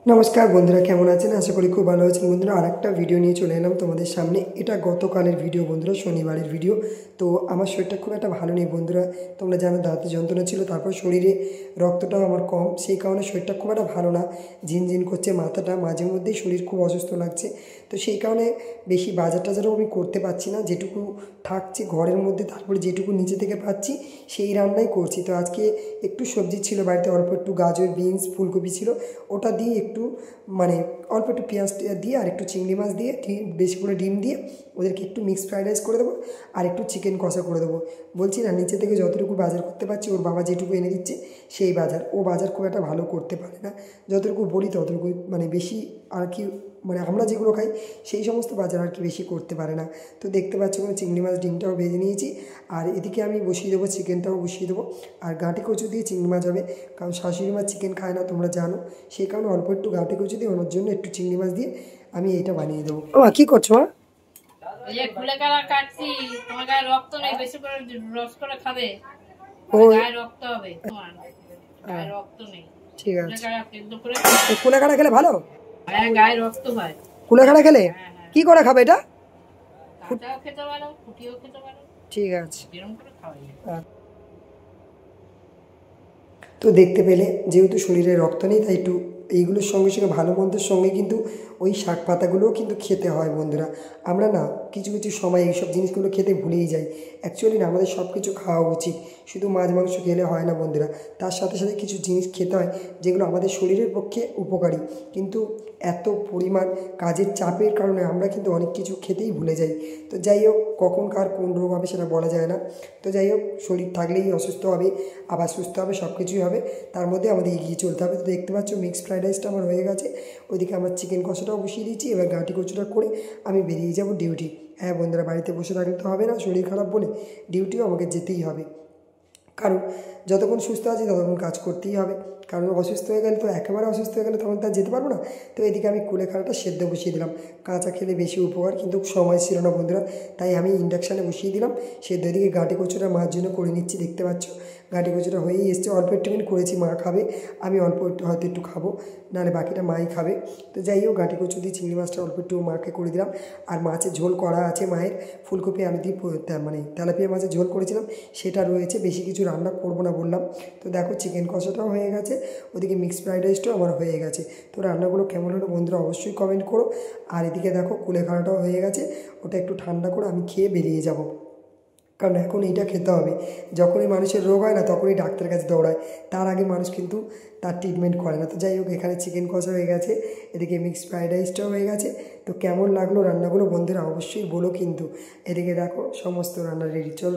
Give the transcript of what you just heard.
নমস্কার বন্ধুরা, কেমন আছেন? আশা করি খুব ভালো আছেন। বন্ধুরা, আরেকটা ভিডিও নিয়ে চলে এলাম তোমাদের সামনে। এটা গতকালের ভিডিও বন্ধুরা, শনিবারের ভিডিও। তো আমার শরীরটা খুব একটা ভালো নেই বন্ধুরা। তোমরা জানো দাঁতে যন্ত্রণা ছিল, তারপর শরীরে রক্তটাও আমার কম, সেই কারণে শরীরটা খুব একটা ভালো না। ঝিনঝিন করছে মাথাটা, মাঝে মধ্যেই শরীর খুব অসুস্থ লাগছে। তো সেই কারণে বেশি বাজার টাজারও আমি করতে পারছি না। যেটুকু থাকছে ঘরের মধ্যে, তারপরে যেটুকু নিচে থেকে পাচ্ছি সেই রান্নাই করছি। তো আজকে একটু সবজি ছিল বাড়িতে, অল্প একটু গাজর, বিনস, ফুলকপি ছিল, ওটা দিয়ে একটু মানে অল্প একটু পেঁয়াজ দিয়ে আর একটু চিংড়ি মাছ দিয়ে বেশি করে ডিম দিয়ে ওদেরকে একটু মিক্সড ফ্রাইড রাইস করে দেবো, আর একটু চিকেন কষা করে দেবো। বলছি না, নিচে থেকে যতটুকু বাজার করতে পারছি, ওর বাবা যেটুকু এনে দিচ্ছে সেই বাজার। ও বাজার খুব একটা ভালো করতে পারে না, যতটুকু বলি ততটুকু, মানে বেশি আর কি, মানে আমরা যেগুলো খাই সেই সমস্ত বাজার আর কি বেশি করতে পারে না। তো দেখতে পাচ্ছ কোনো চিংড়ি মাছ ডিমটাও ভেজে নিয়েছি, আর এদিকে আমি বসিয়ে দেবো চিকেনটাও বসিয়ে দেবো। আর গাঁটি কচু দিয়ে চিংড়ি মাছ হবে, কারণ শাশুড়ি মাছ চিকেন খায় না, তোমরা জানো। সেই কারণে অল্প একটু গাঁটি কচু দিয়ে ওনার জন্য একটু চিংড়ি মাছ দিয়ে আমি এটা বানিয়ে দেবো। ও কী করছো? ঠিক আছে, কুলেখাড়া খেলে ভালো। কুলেখাড়া খেলে কি করে খাবে এটা? ঠিক আছে। তো দেখতে পেলে, যেহেতু শরীরে রক্ত নেই, তাই একটু এইগুলোর সঙ্গে সঙ্গে ভালো মন্দের সঙ্গে কিন্তু ওই শাক পাতাগুলোও কিন্তু খেতে হয় বন্ধুরা। আমরা না কিছু কিছু সময় এইসব জিনিসগুলো খেতে ভুলেই যাই। অ্যাকচুয়ালি না, আমাদের সব কিছু খাওয়া উচিত, শুধু মাছ মাংস খেলে হয় না বন্ধুরা। তার সাথে সাথে কিছু জিনিস খেতে হয় যেগুলো আমাদের শরীরের পক্ষে উপকারী। কিন্তু এত পরিমাণ কাজের চাপের কারণে আমরা কিন্তু অনেক কিছু খেতেই ভুলে যাই। তো যাই হোক, কখন কার কোন রোগ হবে সেটা বলা যায় না। তো যাই হোক, শরীর থাকলেই অসুস্থ হবে, আবার সুস্থ হবে, সব কিছুই হবে। তার মধ্যে আমাদের এগিয়ে চলতে হবে। তো দেখতে পাচ্ছ মিক্সড ফ্রাইড রাইসটা আমার হয়ে গেছে, ওইদিকে আমার চিকেন কষাটাও বসিয়ে দিয়েছি। এবার গাঁটি কচুটা করে আমি বেরিয়ে যাব ডিউটি। হ্যাঁ বন্ধুরা, বাড়িতে বসে থাকলে তো হবে না, শরীর খারাপ বলে ডিউটিও আমাকে যেতেই হবে। কারণ যতক্ষণ সুস্থ আছি ততক্ষণ কাজ করতেই হবে, কারণ অসুস্থ হয়ে গেলে তো, একেবারে অসুস্থ হয়ে গেলে তখন তো আর যেতে পারবো না। তো এদিকে আমি কুলেখাড়াটা সেদ্ধ বসিয়ে দিলাম। কাঁচা খেলে বেশি উপকার, কিন্তু সময় ছিল না বন্ধুরা, তাই আমি ইন্ডাকশানে বসিয়ে দিলাম সেদ্ধ। এদিকে গাঁটি কচুটা মার জন্য করে নিচ্ছি, দেখতে পাচ্ছ গাঁটি কচুটা হয়েই এসছে। অল্প একটুখানি করেছি, মা খাবে, আমি অল্প একটু হয়তো একটু খাবো, নাহলে বাকিটা মাই খাবে। তো যাই হোক, গাঁটি কচু দিয়ে চিংড়ি মাছটা অল্প একটু মাকে করে দিলাম। আর মাছের ঝোল করা আছে মায়ের, ফুলকপি আলু দিয়ে মানে তেলাপিয়া মাছের ঝোল করেছিলাম, সেটা রয়েছে। বেশি কিছু রান্না করবো না বললাম। তো দেখো চিকেন কষাটাও হয়ে গেছে, ওদিকে মিক্সড ফ্রাইড রাইসটাও আমার হয়ে গেছে। তো রান্নাগুলো কেমন হলো বন্ধুরা অবশ্যই কমেন্ট করো। আর এদিকে দেখো কুলেখাড়াটাও হয়ে গেছে, ওটা একটু ঠান্ডা করে আমি খেয়ে বেরিয়ে যাব, কারণ এখন এইটা খেতে হবে। যখনই মানুষের রোগ হয় না, তখনই ডাক্তারের কাছে দৌড়ায়, তার আগে মানুষ কিন্তু তার ট্রিটমেন্ট করে না। তো যাই হোক, এখানে চিকেন কষা হয়ে গেছে, এদিকে মিক্সড ফ্রাইড রাইসটাও হয়ে গেছে। তো কেমন লাগলো রান্নাগুলো বন্ধুরা অবশ্যই বলো কিন্তু। এদিকে দেখো সমস্ত রান্না রেডি, চলো।